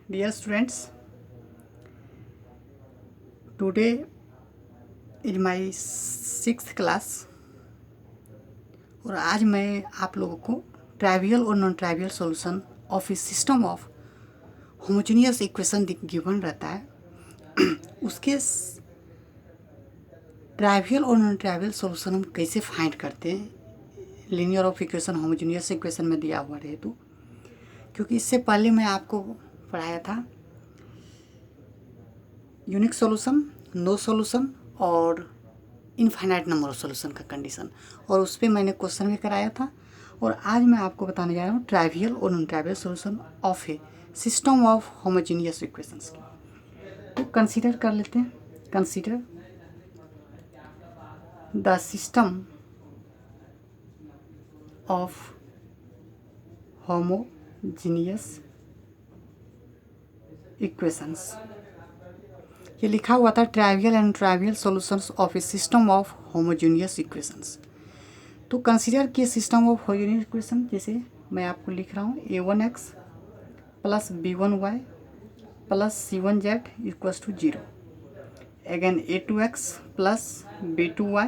Dear students, today in my 6th class और आज मैं आप लोगों को ट्राइवियल और non trivial solution of a system of homogeneous equation given रहता है उसके ट्राइवियल और नॉन ट्राइवियल सॉल्यूशन हम कैसे फाइंड करते हैं linear of equation homogeneous equation में दिया हुआ रहे तो क्योंकि इससे पहले मैं आपको पढ़ाया था यूनिक सॉल्यूशन, नो सॉल्यूशन और इनफाइनाइट नंबर ऑफ सॉल्यूशन का कंडीशन, और उस पर मैंने क्वेश्चन भी कराया था। और आज मैं आपको बताने जा रहा हूँ ट्राइवियल और non trivial solution of a system of homogeneous equations की। तो कंसीडर कर लेते हैं। Consider the system of homogeneous equations. ये लिखा हुआ था trivial and trivial solutions of a system of homogeneous equations. तो कंसीडर किए सिस्टम ऑफ होमोजेनियस इक्वेशन, जैसे मैं आपको लिख रहा हूँ a1x plus b1y plus c1z equals to 0, again a2x plus b2y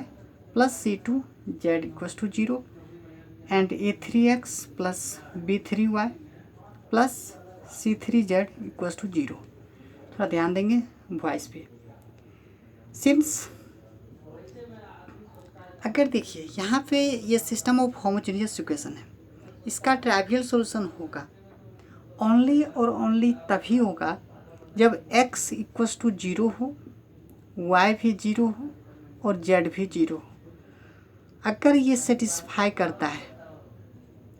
plus c2z equals to 0 and a3x plus b3y plus c3z equals to 0। थोड़ा ध्यान देंगे वॉइस पे। सिंस अगर देखिए यहाँ पे ये सिस्टम ऑफ होमोजेनियस इक्वेशन है, इसका ट्राइवियल सॉल्यूशन होगा ओनली और ओनली तभी होगा जब x इक्वल्स टू 0 हो, y भी 0 हो और z भी 0 हो। अगर ये सेटिस्फाई करता है,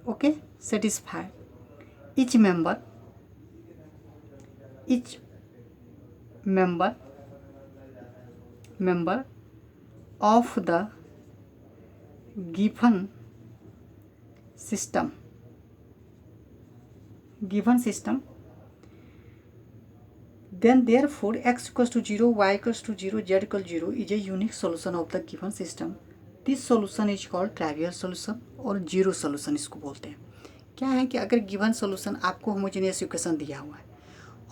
okay, satisfy etch member of the given system then therefore x equals to 0, y equals to 0, z equals 0 is a unique solution of the given system. This solution is called trivial solution और zero solution इसको बोलते हैं। क्या है कि अगर given solution आपको homogeneous equation दिया हुआ है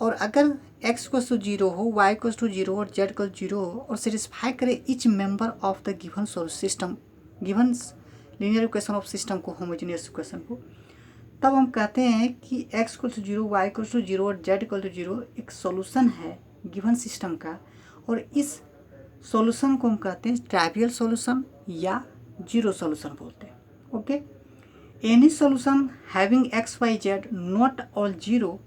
और अगर x इक्वल्स टू 0 हो, y इक्वल्स टू 0 और z इक्वल्स 0 हो और सेटिस्फाई करे each member of the given system, given linear equation of system को, होमोजेनियस इक्वेशन को, तब हम कहते हैं कि x equals to 0, y equals to 0 और z इक्वल टू 0 एक सॉल्यूशन है गिवन सिस्टम का, और इस सॉल्यूशन को हम कहते हैं ट्राइवियल सॉल्यूशन या जीरो सॉल्यूशन बोलते हैं। Okay, any solution having x y z not all 0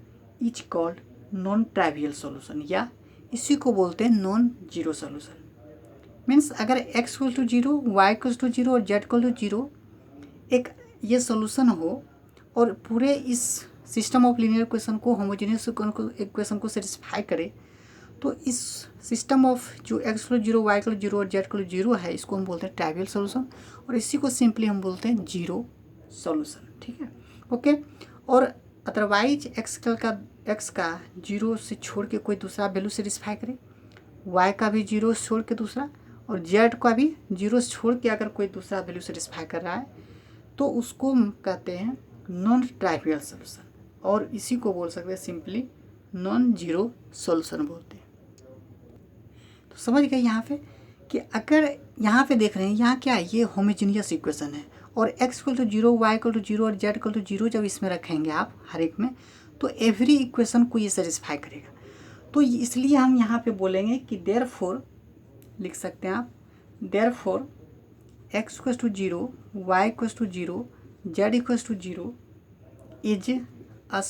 is called non trivial solution, या इसी को बोलते हैं नॉन जीरो सॉल्यूशन। मीन्स अगर x equal to 0, y equal to 0 और z इक्वल टू 0 एक ये सॉल्यूशन हो और पूरे इस सिस्टम ऑफ लीनियर इक्वेशन को, होमोजेनियस इक्वेशन को सेटिस्फाई करे, तो इस सिस्टम ऑफ जो x इक्वल 0, y इक्वल 0 और z इक्वल 0 है, इसको हम बोलते हैं ट्राइवियल सॉल्यूशन, और इसी को सिंपली हम बोलते हैं जीरो सॉल्यूशन। ठीक है, ओके। और अदरवाइज x का 0 से छोड़ के कोई दूसरा वैल्यू सेटिस्फाई करे, y का भी 0 से छोड़ के दूसरा, और z का भी 0 से छोड़ के अगर कोई दूसरा वैल्यू सेटिस्फाई कर रहा है, तो उसको हम कहते हैं नॉन ट्राइवियल सॉल्यूशन, और इसी को बोल सकते हैं सिंपली नॉन जीरो सॉल्यूशन बोलते हैं। तो समझ गए यहाँ पे कि अगर यहाँ पे देख रहे हैं, यहाँ क्या है, ये होमोजेनियस इक्वेशन है, और x equal to 0, y equal to 0 और z इक्वल टू 0 जब इसमें रखेंगे आप हर एक में, तो एवरी इक्वेशन को ये सेटिस्फाई करेगा। तो इसलिए हम यहाँ पे बोलेंगे कि देयरफॉर, लिख सकते हैं आप, therefore x equal to 0, y equal to 0, z equal to 0 is a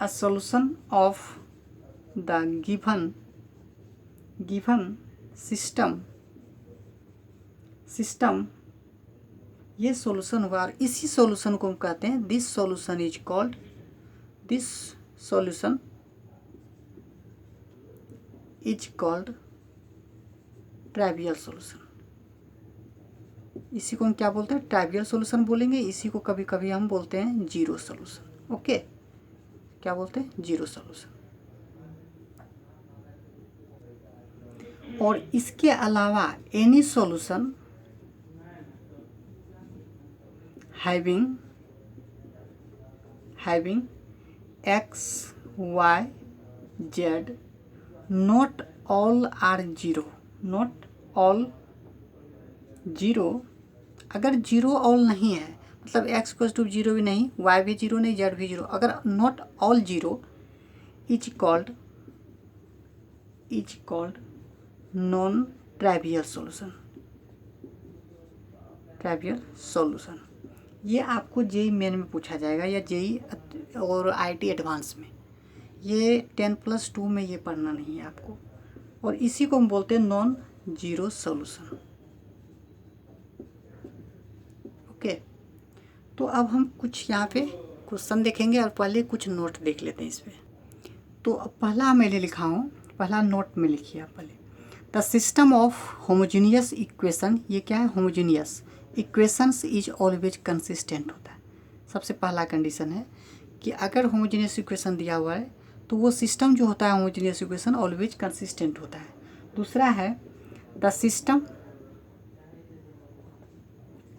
solution of the given system. ये सॉल्यूशन हुआ, और इसी सॉल्यूशन को हम कहते हैं this solution is called trivial solution. इसी को हम क्या बोलते हैं, ट्राइवियल सॉल्यूशन बोलेंगे। इसी को कभी कभी हम बोलते हैं जीरो सॉल्यूशन। ओके, क्या बोलते हैं, जीरो सॉल्यूशन। और इसके अलावा any solution having x y z not all are zero, not all zero, अगर जीरो ऑल नहीं है मतलब एक्स इक्वल टू जीरो भी नहीं, वाई भी जीरो नहीं, जेड भी जीरो, अगर not all zero is called non trivial solution, trivial solution. ये आपको जेई मेन में पूछा जाएगा या जेई और आईटी एडवांस में, ये 10+2 में ये पढ़ना नहीं है आपको, और इसी को हम बोलते हैं नॉन जीरो सॉल्यूशन। ओके, तो अब हम कुछ यहाँ पे क्वेश्चन देखेंगे और पहले कुछ नोट देख लेते हैं इस पर। तो अब पहला मैंने लिखा हूँ, पहला नोट में लिखिए आप पहले, the system of homogeneous equation, ये क्या है, homogeneous equations is always consistent होता है। सबसे पहला कंडीशन है कि अगर होमोजीनियस इक्वेशन दिया हुआ है तो वो सिस्टम जो होता है होमोजीनियस इक्वेशन ऑलवेज कंसिस्टेंट होता है। दूसरा है the system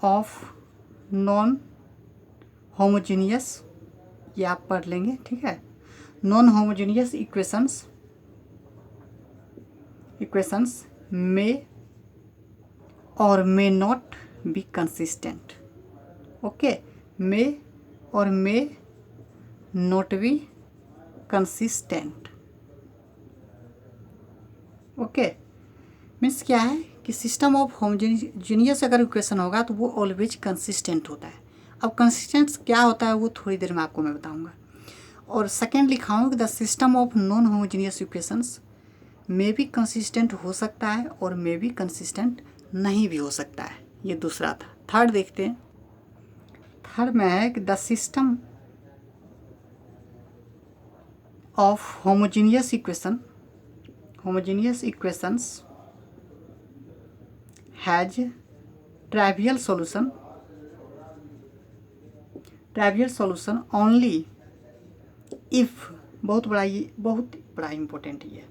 of non homogeneous, ये आप पढ़ लेंगे, ठीक है, नॉन होमोजीनियस इक्वेशंस में और may not be consistent. Okay, may और may not be consistent. Okay, means क्या है कि सिस्टम ऑफ होमोजीनियस अगर इक्वेशन होगा तो वो ऑलवेज कंसिस्टेंट होता है। अब कंसिस्टेंट क्या होता है वो थोड़ी देर में आपको मैं बताऊंगा। और सेकेंड लिखा हूँ कि the system of non homogeneous equations may भी कंसिस्टेंट हो सकता है और मे भी कंसिस्टेंट नहीं भी हो सकता है, ये दूसरा था। थर्ड देखते हैं, थर्ड में है कि the system of homogeneous equations has trivial solution only if, बहुत बड़ा इंपॉर्टेंट ये,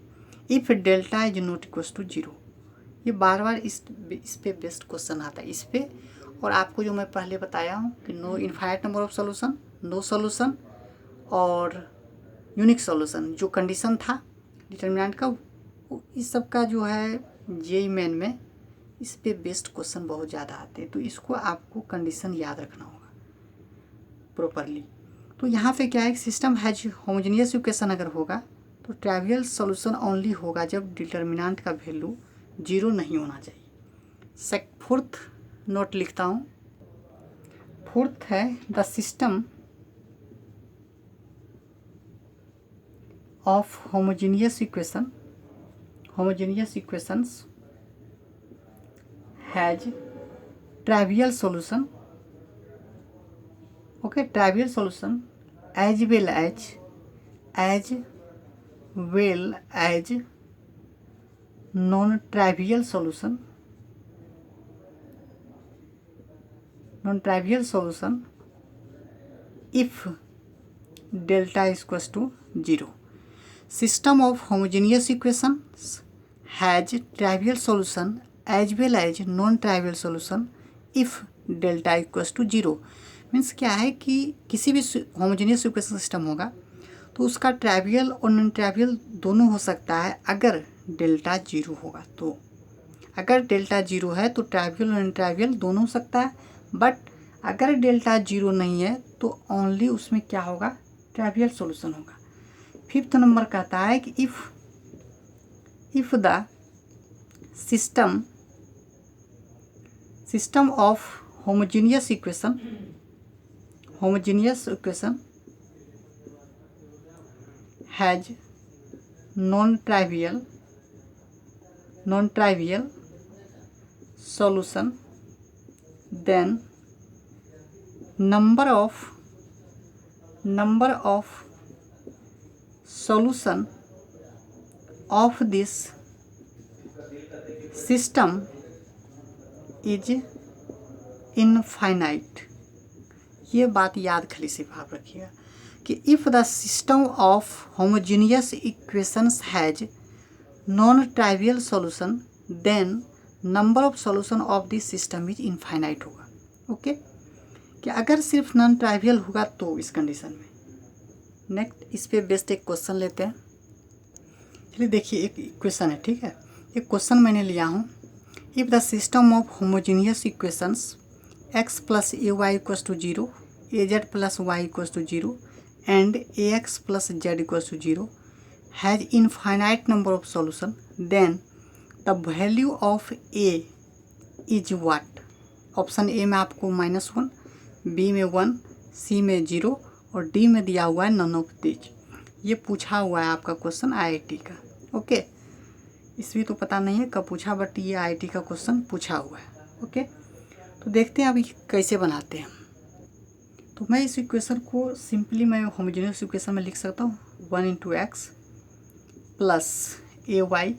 if delta is not equal to zero. ये बार बार इस पे बेस्ट क्वेश्चन आता है इस पे। और आपको जो मैं पहले बताया हूँ कि no infinite number of solution, no solution और यूनिक सॉल्यूशन, जो कंडीशन था डिटर्मिनेंट का, इस सब का जो है जेईई मेन में इस पे बेस्ट क्वेश्चन बहुत ज़्यादा आते हैं, तो इसको आपको कंडीशन याद रखना होगा प्रॉपरली। तो यहाँ पे क्या है, सिस्टम हैज होमोजेनियस इक्वेशन अगर होगा तो ट्राइवियल सॉल्यूशन ओनली होगा जब डिटर्मिनेंट का वैल्यू जीरो नहीं होना चाहिए। फोर्थ नोट लिखता हूँ, फोर्थ है the system of homogeneous equations has trivial solution, okay, trivial solution as well as non trivial solution if delta is equal to zero. System of homogeneous equations has trivial solution as well as non trivial solution if delta equal to zero. Means क्या है कि किसी भी homogeneous equation system होगा तो उसका trivial और non trivial दोनों हो सकता है अगर डेल्टा जीरो होगा। तो अगर डेल्टा जीरो है तो ट्राइवियल और नॉन ट्राइवियल दोनों हो सकता है, बट अगर डेल्टा जीरो नहीं है तो ओनली उसमें क्या होगा, ट्राइवियल सॉल्यूशन होगा। फिफ्थ नंबर कहता है कि if the system of homogeneous equation has non trivial solution, then number of solution of this system is infinite। ये बात याद खाली से भाव रखिएगा कि if the system of homogeneous equations has non trivial solution then number of solution of this system is infinite होगा। Okay, कि अगर सिर्फ नॉन ट्राइवियल होगा तो इस कंडीशन में, नेक्स्ट इस पे बेस्ड एक क्वेश्चन लेते हैं। चलिए देखिए, एक इक्वेशन है, ठीक है। एक क्वेश्चन मैंने लिया हूँ, if the system of homogeneous equations x plus a y equals to zero, a z plus y equals to zero and a x plus z equals to zero has infinite number of solution, then the value of a is what. Option A में आपको -1, B में 1, सी में 0 और D में दिया हुआ है none of this. ये पूछा हुआ है आपका क्वेश्चन आईआईटी का। ओके, इसमें तो पता नहीं है कब पूछा, बट ये आईआईटी का क्वेश्चन पूछा हुआ है। ओके, तो देखते हैं अभी कैसे बनाते हैं। तो मैं इस इक्वेशन को सिंपली मैं होमोजेनियस इक्वेशन में लिख सकता हूँ 1 into x plus a Y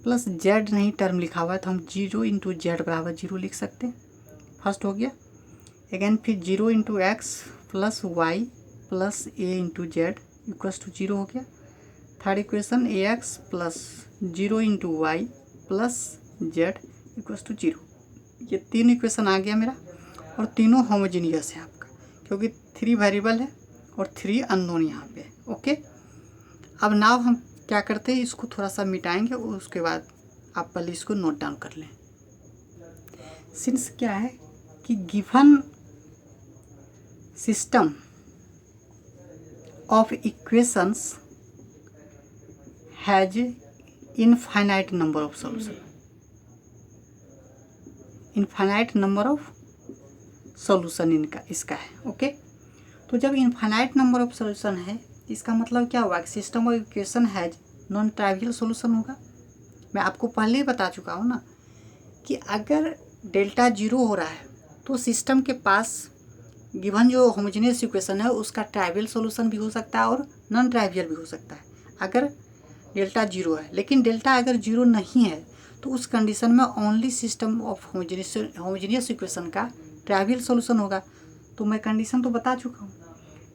plus Z नहीं टर्म लिखा हुआ है तो हम 0 इंटू जेड बराबर 0 लिख सकते हैं। फर्स्ट हो गया। अगेन फिर 0 into x plus y plus a into z equals to 0 हो गया। Third equation a x plus 0 into y plus z equals to 0। ये 3 इक्वेशन आ गया मेरा, और तीनों होमोजीनियस है आपका, क्योंकि 3 वेरिएबल है और 3 अननोन यहाँ पे। ओके, अब नाउ हम क्या करते हैं, इसको थोड़ा सा मिटाएंगे और उसके बाद आप पहले इसको नोट डाउन कर लें। सिंस क्या है कि given system of equations has infinite number of solution, infinite number of solution इनका इसका है। ओके, तो जब इनफाइनाइट नंबर ऑफ सॉल्यूशन है इसका मतलब क्या हुआ कि system of equation has non trivial solution होगा। मैं आपको पहले ही बता चुका हूँ ना कि अगर डेल्टा 0 हो रहा है तो सिस्टम के पास गिवन जो होमोजेनियस इक्वेशन है उसका ट्राइवियल सॉल्यूशन भी हो सकता है और नॉन ट्राइवियल भी हो सकता है अगर डेल्टा 0 है। लेकिन डेल्टा अगर 0 नहीं है तो उस कंडीशन में only system of homogeneous equation का ट्राइवियल सॉल्यूशन होगा। तो मैं कंडीशन तो बता चुका हूँ।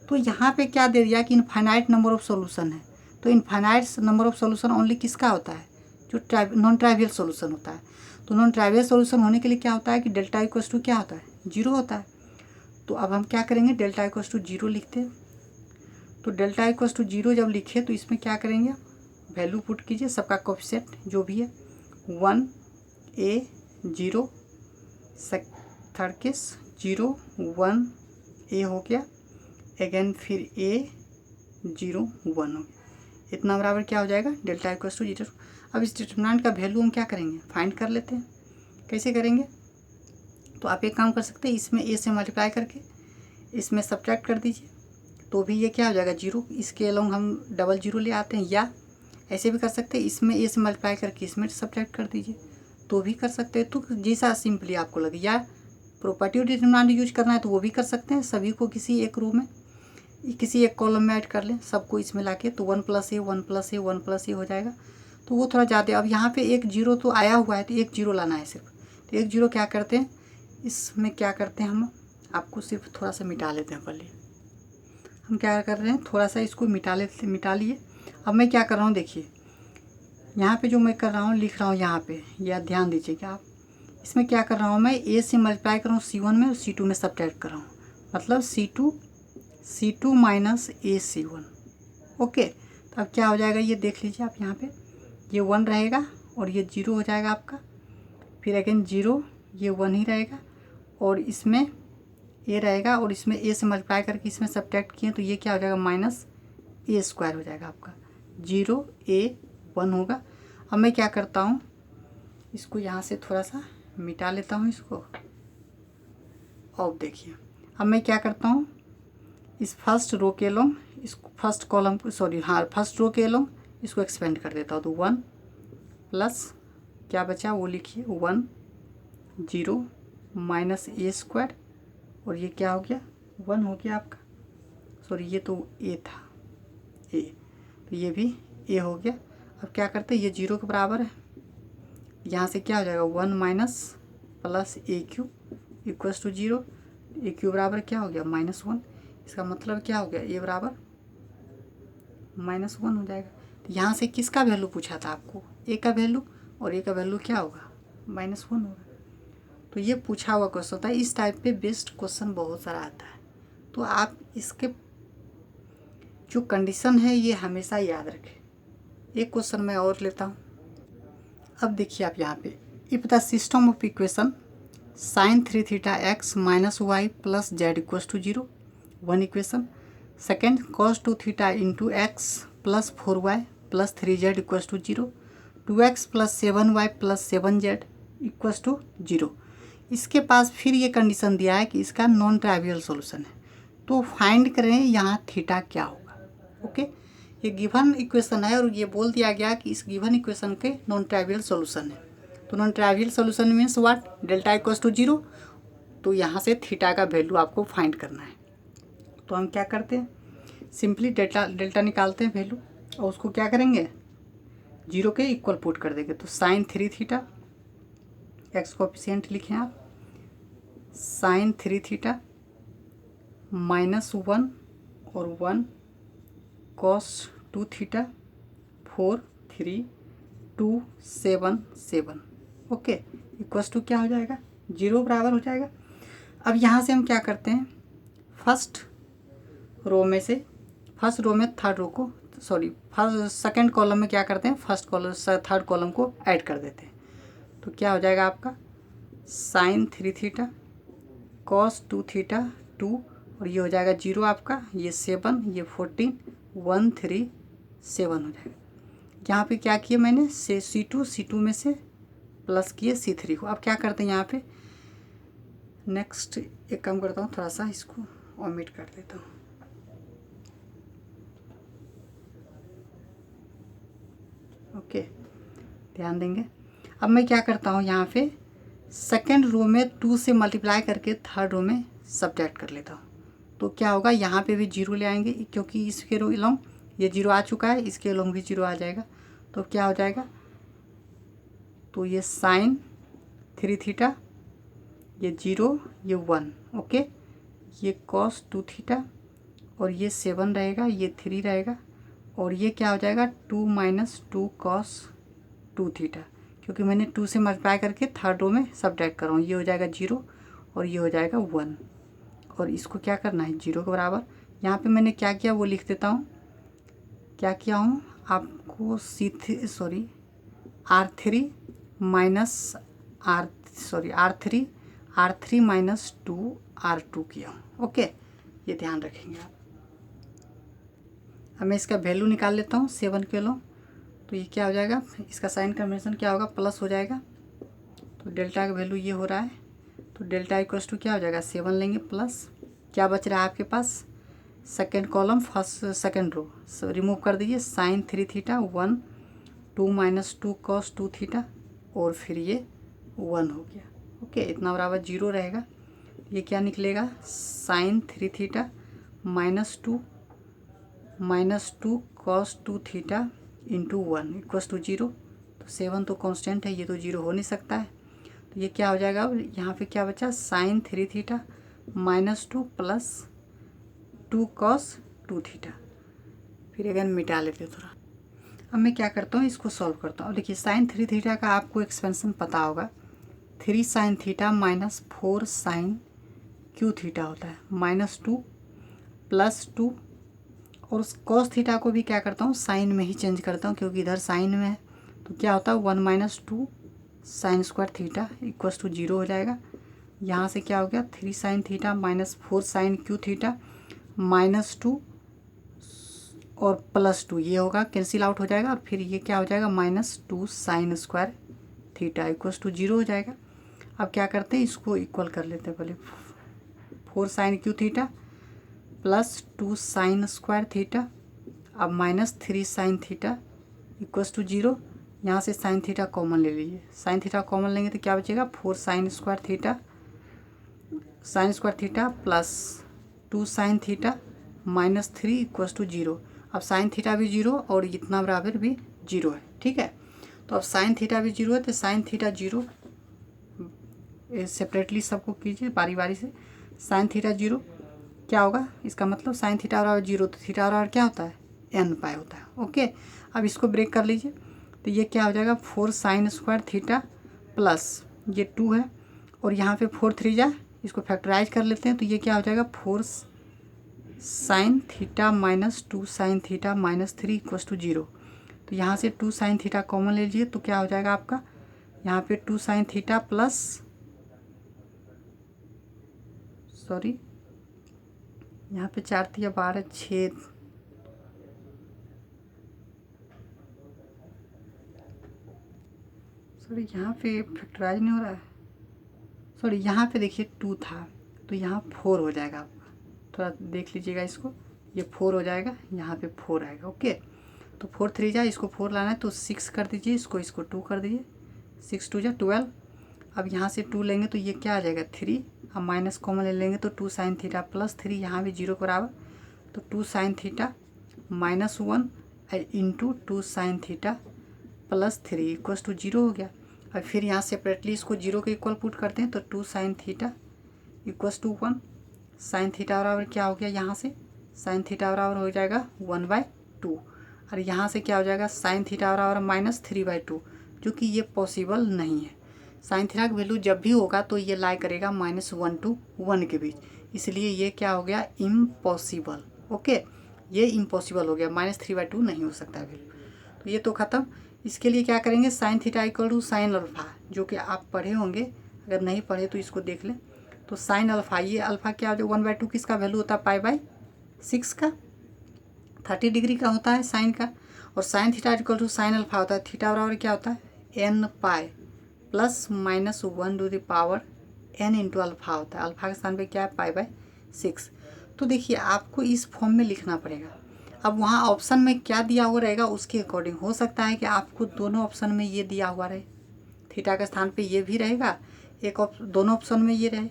तो यहाँ पे क्या दे दिया कि इनफाइनाइट नंबर ऑफ सॉल्यूशन है, तो infinite number of solution only किसका होता है, जो नॉन ट्राइवियल सॉल्यूशन होता है। तो नॉन ट्राइवियल सॉल्यूशन होने के लिए क्या होता है कि डेल्टा इक्वल्स टू क्या होता है, 0 होता है। तो अब हम क्या करेंगे, डेल्टा इक्वल्स टू 0 लिखते हैं। तो डेल्टा इक्वल्स टू 0 जब लिखे तो इसमें क्या करेंगे, वैल्यू पुट कीजिए सबका कोएफिशिएंट जो भी है, 1 a 0, थर्ड केस 0 1 a हो गया, अगेन फिर a 0 1 हो गया। इतना बराबर क्या हो जाएगा, डेल्टा इक्वल्स टू 0। अब इस डिटरमिनेंट का वैल्यू हम क्या करेंगे, फाइंड कर लेते हैं। कैसे करेंगे, तो आप एक काम कर सकते हैं, इसमें a से मल्टीप्लाई करके इसमें सब्ट्रैक्ट कर दीजिए तो भी ये क्या हो जाएगा 0। इसके अलोंग हम डबल 0 ले आते हैं, या ऐसे भी कर सकते हैं, इसमें a से मल्टीप्लाई करके इसमें सब्ट्रैक्ट कर दीजिए तो भी कर सकते हैं। तो जैसा सिंपली आपको लगे, या प्रॉपर्टी डिटरमिनेंट यूज करना है तो वो भी कर सकते हैं। सभी को किसी एक रो में किसी एक कॉलम में ऐड कर लें सबको इसमें लाके, तो 1 + a 1 + a 1 + a हो जाएगा। तो वो थोड़ा ज़्यादा, अब यहाँ पे एक 0 तो आया हुआ है तो एक 0 लाना है सिर्फ। तो एक 0 क्या करते हैं, इसमें क्या करते हैं हम आपको सिर्फ थोड़ा सा मिटा लेते हैं। पहले हम क्या कर रहे हैं, थोड़ा सा इसको मिटा लिए। अब मैं क्या कर रहा हूँ, देखिए यहाँ पे जो मैं कर रहा हूँ लिख रहा हूँ यहाँ पे, या ध्यान दीजिएगा आप, इसमें क्या कर रहा हूँ मैं, a से मल्टीप्लाई कर रहा हूँ C1 में और C2 में सब्ट्रैक्ट कर रहा हूँ, मतलब C2 minus a C1। Okay, तो अब क्या हो जाएगा ये देख लीजिए आप, यहाँ पे ये 1 रहेगा और ये 0 हो जाएगा आपका, फिर अगेन 0, ये 1 ही रहेगा और इसमें a रहेगा, और इसमें a से मल्टीप्लाई करके इसमें सब्ट्रैक्ट किए तो ये क्या हो जाएगा, -a² हो जाएगा आपका, 0 a 1 होगा। अब मैं क्या करता हूँ, इसको यहाँ से थोड़ा सा मिटा लेता हूँ इसको। अब देखिए अब मैं क्या करता हूँ, इस फर्स्ट रो के लोग इसको, फर्स्ट कॉलम फर्स्ट रो के लोग इसको एक्सपेंड कर देता हूँ। तो 1 प्लस क्या बचा वो लिखिए, 1 0 -a² और ये क्या हो गया, 1 हो गया आपका, सॉरी ये तो a था, a, तो ये भी a हो गया। अब क्या करते हैं, ये 0 के बराबर है, यहाँ से क्या हो जाएगा, 1 plus a³ equals to 0। a³ बराबर क्या हो गया, -1। इसका मतलब क्या हो गया, a बराबर -1 हो जाएगा। तो यहाँ से किसका वैल्यू पूछा था आपको, a का वैल्यू, और a का वैल्यू क्या होगा, -1 होगा। तो ये पूछा हुआ क्वेश्चन होता है। इस टाइप पे बेस्ट क्वेश्चन बहुत सारा आता है, तो आप इसके जो कंडीशन है ये हमेशा याद रखें। एक क्वेश्चन मैं और लेता हूँ। अब देखिए आप यहाँ पे, if the system of equation sine 3 theta x minus y plus z equals to 0, one equation. Second, cos 2 theta into x plus 4 y plus 3 z equals to 0, 2x plus 7 y plus 7 z equals to 0। इसके पास फिर ये condition दिया है कि इसका non trivial solution है, तो find करें यहाँ थीटा क्या होगा। ओके, ये गिवन इक्वेशन है और ये बोल दिया गया कि इस गिवन इक्वेशन के नॉन ट्राइवियल सॉल्यूशन है। तो non trivial solution means what, delta equals to 0। तो यहाँ से थीटा का वैल्यू आपको फाइंड करना है। तो हम क्या करते हैं, सिंपली डेल्टा निकालते हैं वैल्यू और उसको क्या करेंगे, 0 के इक्वल पुट कर देंगे। तो साइन 3 थीटा, एक्स कोफिशिएंट लिखें आप, साइन 3 थीटा माइनस 1 और 1 cos 2 theta 4 3 2 7 7। Okay, equals to क्या हो जाएगा, 0 बराबर हो जाएगा। अब यहाँ से हम क्या करते हैं, फर्स्ट रो में थर्ड रो को, सॉरी फर्स्ट सेकंड कॉलम में क्या करते हैं, फर्स्ट कॉलम थर्ड कॉलम को ऐड कर देते हैं। तो क्या हो जाएगा आपका साइन 3 थीटा कॉस 2 थीटा 2 और ये हो जाएगा 0 आपका, ये 7 ये 14 1 3 7 हो जाएगा। यहाँ पे क्या किया मैंने, से C2 में से प्लस किए C3 को। अब क्या करते हैं यहाँ पे, नेक्स्ट एक काम करता हूँ, थोड़ा सा इसको ओमिट कर देता हूँ। ओके, ध्यान देंगे। अब मैं क्या करता हूँ, यहाँ पे सेकेंड रो में 2 से मल्टीप्लाई करके थर्ड रो में सब्ट्रैक्ट कर लेता हूँ। तो क्या होगा, यहाँ पे भी 0 ले आएंगे क्योंकि इसके रो अलोंग ये 0 आ चुका है, इसके अलोंग भी 0 आ जाएगा। तो क्या हो जाएगा, तो ये साइन 3 थीटा ये 0 ये 1, ओके, ये कॉस 2 थीटा और ये 7 रहेगा, ये 3 रहेगा और ये क्या हो जाएगा 2 माइनस 2 कॉस 2 थीटा, क्योंकि मैंने 2 से मल्टीप्लाई करके थर्ड रो में सब्ट्रैक्ट कर रहा हूँ। ये हो जाएगा 0 और ये हो जाएगा 1 और इसको क्या करना है 0 के बराबर। यहाँ पे मैंने क्या किया वो लिख देता हूँ, क्या किया हूँ आपको R3 minus R3 minus 2 R2 किया हूँ। ओके, ये ध्यान रखेंगे आप। अब मैं इसका वैल्यू निकाल लेता हूँ 7 के लो, तो ये क्या हो जाएगा, इसका साइन कन्वेंशन क्या होगा, प्लस हो जाएगा। तो डेल्टा का वैल्यू ये हो रहा है, तो डेल्टा इक्वल्स टू क्या हो जाएगा 7 लेंगे प्लस क्या बच रहा है आपके पास, second column first second row remove कर दीजिए, sine 3 theta 1 2 minus 2 cos 2 theta और फिर ये 1 हो गया। ओके, इतना बराबर 0 रहेगा। ये क्या निकलेगा, sine 3 theta minus 2 cos 2 theta into 1 equals to 0। तो 7 तो कांस्टेंट है, ये तो 0 हो नहीं सकता है। तो ये क्या हो जाएगा, अब यहाँ पे क्या बचा, sine 3 theta minus 2 plus 2 cos 2 theta. फिर अगर मिटा लेते हैं थोड़ा। अब मैं क्या करता हूँ, इसको सॉल्व करता हूँ। देखिए साइन 3 थीटा का आपको एक्सपेंशन पता होगा, 3 sine theta minus 4 sine cube theta होता है, माइनस 2 प्लस 2 और उस कॉस थीटा को भी क्या करता हूँ साइन में ही चेंज करता हूँ क्योंकि इधर साइन में है। तो क्या होता है 1 minus 2 sine square theta equals to 0 हो जाएगा। यहाँ से क्या हो गया 3 sine theta minus 4 sine cube theta minus 2 और प्लस 2 ये होगा, कैंसिल आउट हो जाएगा और फिर ये क्या हो जाएगा minus 2 sine square theta equals to 0 हो जाएगा। अब क्या करते हैं, इसको इक्वल कर लेते हैं पहले, 4 sine cube theta plus 2 sine square theta अब minus 3 sine theta equals to 0। यहाँ से साइन थीटा कॉमन ले लीजिए, साइन थीटा कॉमन लेंगे तो क्या बचेगा 4 sine square theta plus 2 sine theta minus 3 equals to 0। अब साइन थीटा भी 0 और इतना बराबर भी 0 है, ठीक है। तो अब साइन थीटा भी 0 है तो साइन थीटा 0 सेपरेटली सबको कीजिए बारी बारी से। साइन थीटा 0 क्या होगा, इसका मतलब साइन थीटा बराबर 0 तो थीटा बराबर क्या होता है n पाई होता है। ओके, अब इसको ब्रेक कर लीजिए तो ये क्या हो जाएगा 4 साइन स्क्वायर थीटा प्लस ये 2 है और यहाँ पे 4 3 जा, इसको फैक्टराइज कर लेते हैं तो ये क्या हो जाएगा 4 sine theta minus 2 sine theta minus 3 equals to 0। तो यहाँ से 2 साइन थीटा कॉमन ले लीजिए तो क्या हो जाएगा आपका, यहाँ पे 2 साइन थीटा प्लस, सॉरी यहाँ पे 4 तिया 12 6, सॉरी यहाँ पे फैक्टराइज नहीं हो रहा है, सॉरी यहाँ पे देखिए 2 था तो यहाँ 4 हो जाएगा आपका, थोड़ा देख लीजिएगा इसको, ये 4 हो जाएगा, यहाँ पे 4 आएगा। ओके, तो 4 3 जा, इसको 4 लाना है तो 6 कर दीजिए, इसको 2 कर दीजिए, 6 2 जा 12। अब यहाँ से 2 लेंगे तो ये क्या आ जाएगा 3, अब माइनस कॉमन ले लेंगे तो 2 साइन थीटा प्लस 3, यहाँ भी 0 बराबर, तो 2 sine theta minus 1 into 2 sine theta plus 3 equals to 0 हो गया। और फिर यहाँ सेपरेटली इसको 0 के इक्वल पुट करते हैं तो 2 sine theta equals to 1, sine theta बराबर क्या हो गया, यहाँ से साइन थीटा बराबर हो जाएगा 1/2, और यहाँ से क्या हो जाएगा साइन थीटा बराबर माइनस 3/2, जो कि ये पॉसिबल नहीं है। साइन थीटा का वैल्यू जब भी होगा तो ये लाई करेगा -1 to 1 के बीच, इसलिए ये क्या हो गया इम्पॉसिबल। ओके, ये इम्पॉसिबल हो गया, -3/2 नहीं हो सकता वैल्यू, तो ये तो ख़त्म। इसके लिए क्या करेंगे, sine theta equal to sine alpha, जो कि आप पढ़े होंगे, अगर नहीं पढ़े तो इसको देख लें। तो साइन अल्फ़ा, ये अल्फ़ा क्या हो जाए 1/2 किसका वैल्यू होता है π/6 का, 30 डिग्री का होता है साइन का, और sine theta equal to sine alpha होता है, थीटा बराबर क्या होता है n pi plus minus 1 to the power n into alpha होता है, अल्फ़ा के स्थान पे क्या है π/6। तो देखिए आपको इस फॉर्म में लिखना पड़ेगा। अब वहाँ ऑप्शन में क्या दिया हुआ रहेगा उसके अकॉर्डिंग हो सकता है कि आपको दोनों ऑप्शन में ये दिया हुआ रहे, थीटा के स्थान पे ये भी रहेगा, दोनों ऑप्शन में ये रहे,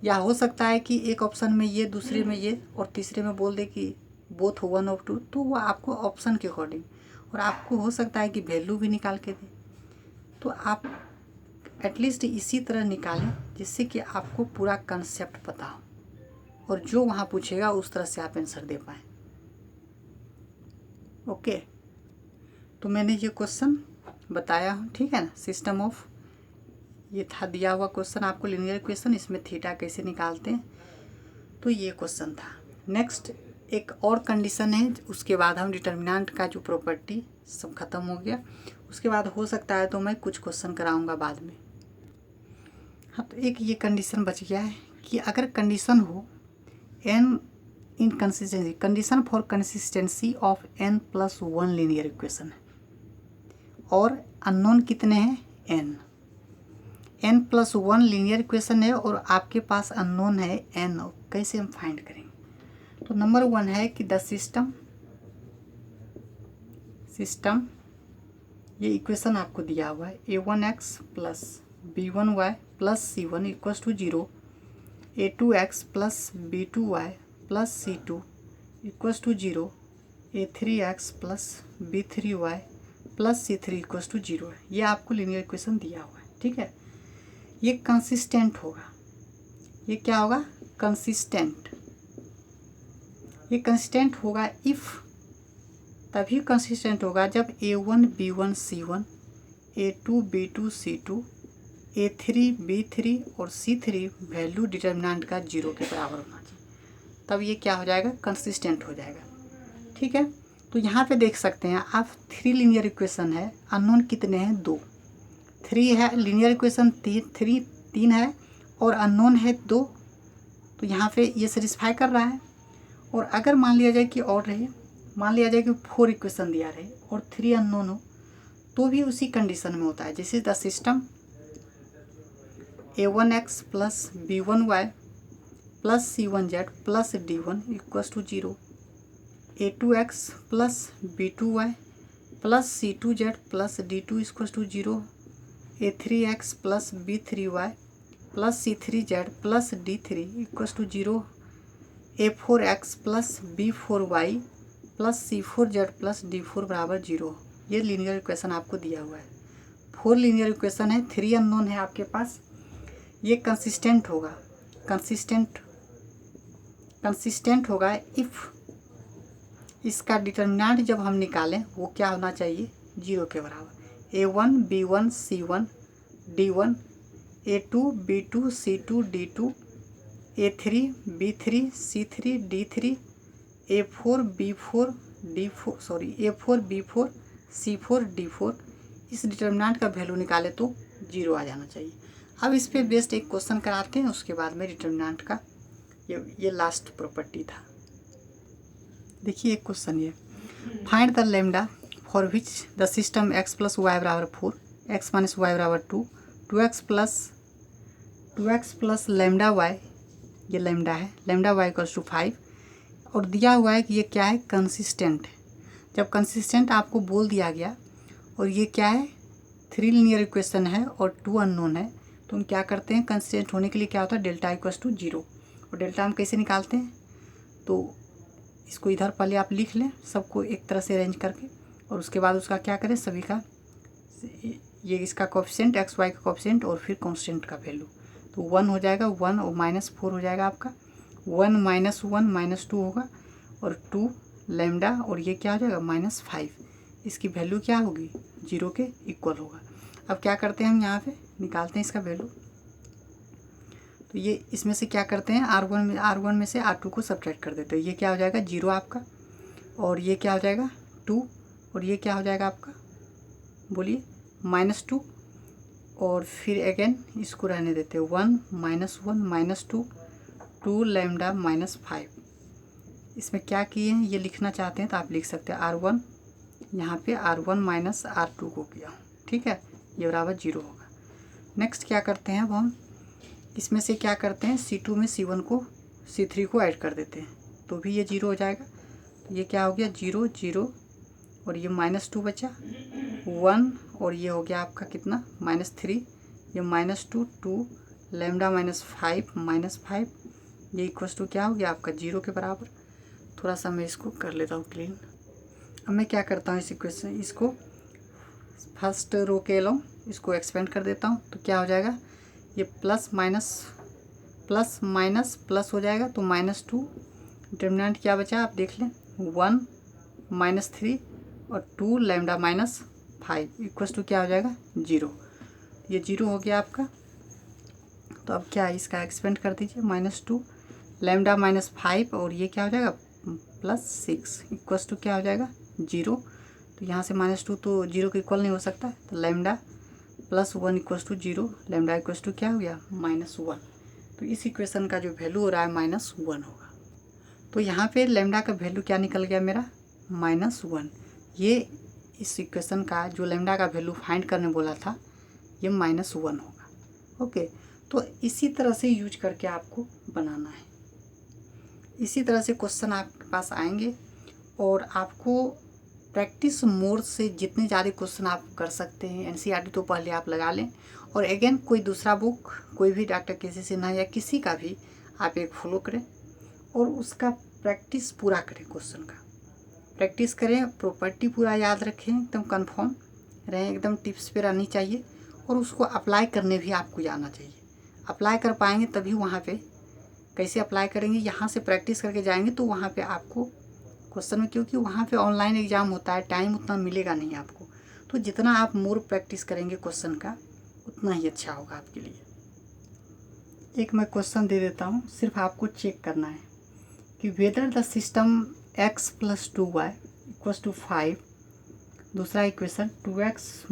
या हो सकता है कि एक ऑप्शन में ये दूसरे में ये और तीसरे में बोल दे कि बोथ 1 और 2, तो वो आपको ऑप्शन के अकॉर्डिंग, और आपको हो सकता है कि वैल्यू भी निकाल के दे। तो आप एटलीस्ट इसी तरह निकालें जिससे कि आपको पूरा कंसेप्ट पता हो, और जो वहाँ पूछेगा उस तरह से आप आंसर दे पाएँ। ओके, तो मैंने ये क्वेश्चन बताया हूँ, ठीक है ना, सिस्टम ऑफ, ये था दिया हुआ क्वेश्चन आपको लीनियर इक्वेशन, इसमें थीटा कैसे निकालते हैं, तो ये क्वेश्चन था। नेक्स्ट एक और कंडीशन है, उसके बाद हम डिटर्मिनेंट का जो प्रॉपर्टी सब खत्म हो गया, उसके बाद हो सकता है तो मैं कुछ क्वेश्चन कराऊंगा बाद में। हाँ, तो एक ये कंडीशन बच गया है कि अगर कंडीशन हो n inconsistency, condition for consistency of n+1 linear equation है, और अननोन कितने हैं n+1 लीनियर इक्वेशन है, और आपके पास अननोन है n, कैसे हम फाइंड करेंगे। तो नंबर 1 है कि द सिस्टम ये इक्वेशन आपको दिया हुआ है a1x plus b1y plus c1 equals to 0, a2x plus b2y plus c2 equals to 0, a3x plus b3y plus c3 equals to 0 है। ये आपको लीनियर इक्वेशन दिया हुआ है, ठीक है। ये कंसिस्टेंट होगा, ये क्या होगा कंसिस्टेंट, ये कंसिस्टेंट होगा इफ़, तभी कंसिस्टेंट होगा जब a1 b1 c1, a2 b2 c2, a3 b3 और c3 वैल्यू डिटर्मिनेंट का 0 के बराबर होना चाहिए, तब ये क्या हो जाएगा कंसिस्टेंट हो जाएगा, ठीक है। तो यहाँ पे देख सकते हैं आप 3 लीनियर इक्वेशन है, अननोन कितने हैं 2, 3 है लीनियर इक्वेशन 3 है और अननोन है 2, तो यहाँ पे ये सेटिस्फाई कर रहा है। और अगर मान लिया जाए कि और रहे, मान लिया जाए कि 4 इक्वेशन दिया रहे और 3 अननोन हो, तो भी उसी कंडीशन में होता है, जैसे the system a1x plus b1y plus c1z plus d1 equals to 0, a2x plus b2y plus c2z plus d2 equals to 0, a3x plus b3y plus c3z plus d3 equals to 0, a4x plus b4y plus c4z plus d4 बराबर 0। ये linear equation आपको दिया हुआ है, 4 linear equation है, 3 unknown है आपके पास। ये कंसिस्टेंट होगा, कंसिस्टेंट होगा इफ़ इसका डिटर्मिनेंट जब हम निकालें वो क्या होना चाहिए 0 के बराबर, a1 b1 c1 d1, a2 b2 c2 d2, a3 b3 c3 d3 A4 B4 D4 sorry A4 B4 C4 D4 इस डिटर्मिनेंट का वैल्यू निकाले तो 0 आ जाना चाहिए। अब इस पे बेस्ड एक क्वेश्चन कराते हैं, उसके बाद में डिटर्मिनेंट का ये लास्ट प्रॉपर्टी था। देखिए एक क्वेश्चन ये, find the lambda for which the system x plus y बराबर 4 x माइनस वाई बराबर 2 2x प्लस लैम्डा वाई, ये लैम्डा है, लैम्डा वाई इक्वल्स टू 5 और दिया हुआ है कि ये क्या है, कंसिस्टेंट है। जब कंसिस्टेंट आपको बोल दिया गया और ये क्या है, 3 लीनियर इक्वेशन है और 2 अननोन है, तो हम क्या करते हैं, कंसिस्टेंट होने के लिए क्या होता है, डेल्टा इक्वल्स टू 0। और डेल्टा हम कैसे निकालते हैं, तो इसको इधर पहले आप लिख लें सबको एक तरह से अरेंज करके, और उसके बाद उसका क्या करें, सभी का ये इसका कोएफिशिएंट एक्स वाई का कोएफिशिएंट और फिर कांस्टेंट का वैल्यू, तो 1 हो जाएगा, 1 और -4 हो जाएगा आपका, 1 -1 -2 होगा और 2 लैम्डा और ये क्या हो जाएगा -5, इसकी वैल्यू क्या होगी, 0 के इक्वल होगा। अब क्या करते हैं हम यहाँ पे निकालते हैं इसका वैल्यू, तो ये इसमें से क्या करते हैं, R1 में से R2 को सब्ट्रैक्ट कर देते हैं, ये क्या हो जाएगा 0 आपका, और ये क्या हो जाएगा 2 और ये क्या हो जाएगा आपका, बोलिए -2 और फिर अगेन इसको रहने देते हैं 1 -1 -2 2 लैम्डा -5। इसमें क्या किए हैं ये लिखना चाहते हैं तो आप लिख सकते हैं R1, यहाँ पे R1 माइनस R2 को किया, ठीक है, ये बराबर 0 होगा। नेक्स्ट क्या करते हैं, अब हम इसमें से क्या करते हैं, C2 में C1 को C3 को ऐड कर देते हैं, तो भी ये 0 हो जाएगा। तो ये क्या हो गया 0 0 और ये -2 बचा, 1 और ये हो गया आपका कितना -3, ये -2 2 लैम्डा -5 ये इक्वल्स टू क्या हो गया आपका 0 के बराबर। थोड़ा सा मैं इसको कर लेता हूँ क्लीन। अब मैं क्या करता हूँ, इस इक्वेशन इसको फर्स्ट रो के अलोंग इसको एक्सपेंड कर देता हूँ, तो क्या हो जाएगा, ये प्लस माइनस प्लस हो जाएगा, तो -2 डिटर्मिनेंट क्या बचा आप देख लें, 1 -3 और 2 लैम्डा -5 इक्वल्स टू क्या हो जाएगा 0, ये 0 हो गया आपका। तो अब क्या है, इसका एक्सपेंड कर दीजिए, -2 लैम्डा -5 और ये क्या हो जाएगा +6 इक्वल्स टू क्या हो जाएगा 0। तो यहाँ से -2 तो 0 के इक्वल नहीं हो सकता, तो lambda +1 equals to 0, lambda equals to क्या हो गया -1। तो इस इक्वेशन का जो वैल्यू हो रहा है -1 होगा। तो यहाँ पे लैम्डा का वैल्यू क्या निकल गया मेरा -1। ये इस इक्वेशन का जो लैम्डा का वैल्यू फाइंड करने बोला था ये -1 होगा। ओके, तो इसी तरह से यूज करके आपको बनाना है। इसी तरह से क्वेश्चन आपके पास आएंगे और आपको प्रैक्टिस मोड से जितने ज़्यादा क्वेश्चन आप कर सकते हैं, एनसीईआरटी तो पहले आप लगा लें, और अगेन कोई दूसरा बुक, कोई भी डॉक्टर केसी सिन्हा या किसी का भी आप एक फॉलो करें और उसका प्रैक्टिस पूरा करें, क्वेश्चन का प्रैक्टिस करें, प्रॉपर्टी पूरा याद रखें, एकदम कंफर्म रहें, एकदम टिप्स पे रहनी चाहिए, और उसको अप्लाई करने भी आपको जाना चाहिए। अप्लाई कर पाएंगे तभी वहाँ पे, कैसे अप्लाई करेंगे, यहाँ से प्रैक्टिस करके जाएंगे तो वहाँ पे आपको क्वेश्चन में, क्योंकि वहाँ पे ऑनलाइन एग्ज़ाम होता है, टाइम उतना मिलेगा नहीं आपको, तो जितना आप मोर प्रैक्टिस करेंगे क्वेश्चन का उतना ही अच्छा होगा आपके लिए। एक मैं क्वेश्चन दे देता हूँ, सिर्फ आपको चेक करना है कि whether the system x + 2y = 5, दूसरा इक्वेशन 2x -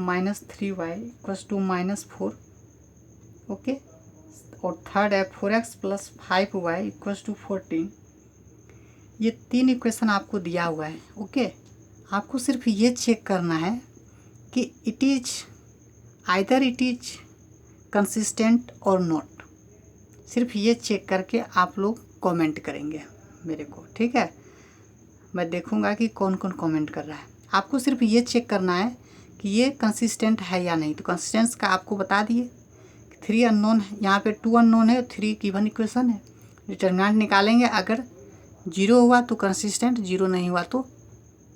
3y = -4, ओके, और थर्ड है 4x + 5y = 14। ये 3 इक्वेशन आपको दिया हुआ है, ओके। आपको सिर्फ ये चेक करना है कि इट इज कंसिस्टेंट और नॉट। सिर्फ ये चेक करके आप लोग कमेंट करेंगे मेरे को, ठीक है। मैं देखूंगा कि कौन कौन कमेंट कर रहा है। आपको सिर्फ ये चेक करना है कि ये कंसिस्टेंट है या नहीं। तो कंसिस्टेंस का आपको बता दिए, 3 अननोन है, यहाँ पे 2 अननोन है, 3 गिवन इक्वेशन है। डिटर्मिनेंट निकालेंगे, अगर 0 हुआ तो कंसिस्टेंट, 0 नहीं हुआ तो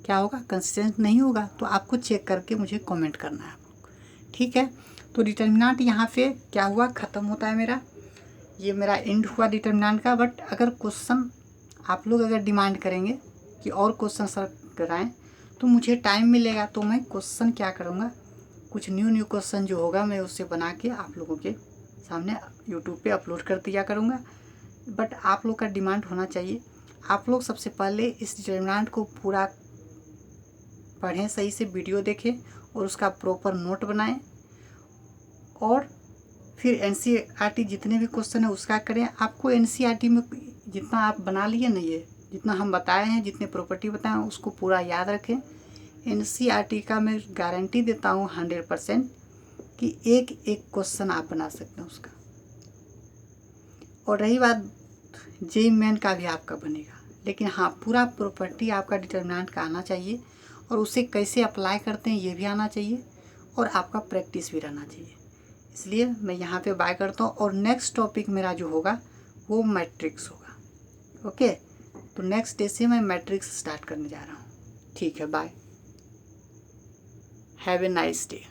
क्या होगा, कंसिस्टेंट नहीं होगा। तो आपको चेक करके मुझे कमेंट करना है, ठीक है। तो डिटर्मिनेंट यहाँ पे क्या हुआ, ख़त्म होता है मेरा, ये मेरा एंड हुआ डिटर्मिनेंट का। बट अगर क्वेश्चन आप लोग अगर डिमांड करेंगे कि और क्वेश्चन सर कराएं तो मुझे टाइम मिलेगा, तो मैं क्वेश्चन क्या करूँगा, कुछ न्यू क्वेश्चन जो होगा मैं उससे बना के आप लोगों के सामने यूट्यूब पे अपलोड कर दिया करूँगा। बट आप लोग का डिमांड होना चाहिए। आप लोग सबसे पहले इस डिटर्मिनेंट को पूरा पढ़ें, सही से वीडियो देखें और उसका प्रॉपर नोट बनाएं और फिर एनसीईआरटी जितने भी क्वेश्चन है उसका करें। आपको एनसीईआरटी में जितना आप बना लिए ना, ये जितना हम बताए हैं, जितने प्रॉपर्टी बताए हैं उसको पूरा याद रखें। एनसीईआरटी का मैं गारंटी देता हूँ 100% कि एक एक क्वेश्चन आप बना सकते हैं उसका। और रही बात जेईई मेन का भी आपका बनेगा, लेकिन हाँ पूरा प्रॉपर्टी आपका डिटर्मिनेंट का आना चाहिए और उसे कैसे अप्लाई करते हैं ये भी आना चाहिए और आपका प्रैक्टिस भी रहना चाहिए। इसलिए मैं यहाँ पे बाय करता हूँ और नेक्स्ट टॉपिक मेरा जो होगा वो मैट्रिक्स होगा। ओके, तो नेक्स्ट डे से मैं मैट्रिक्स स्टार्ट करने जा रहा हूँ। ठीक है, bye, have a nice day.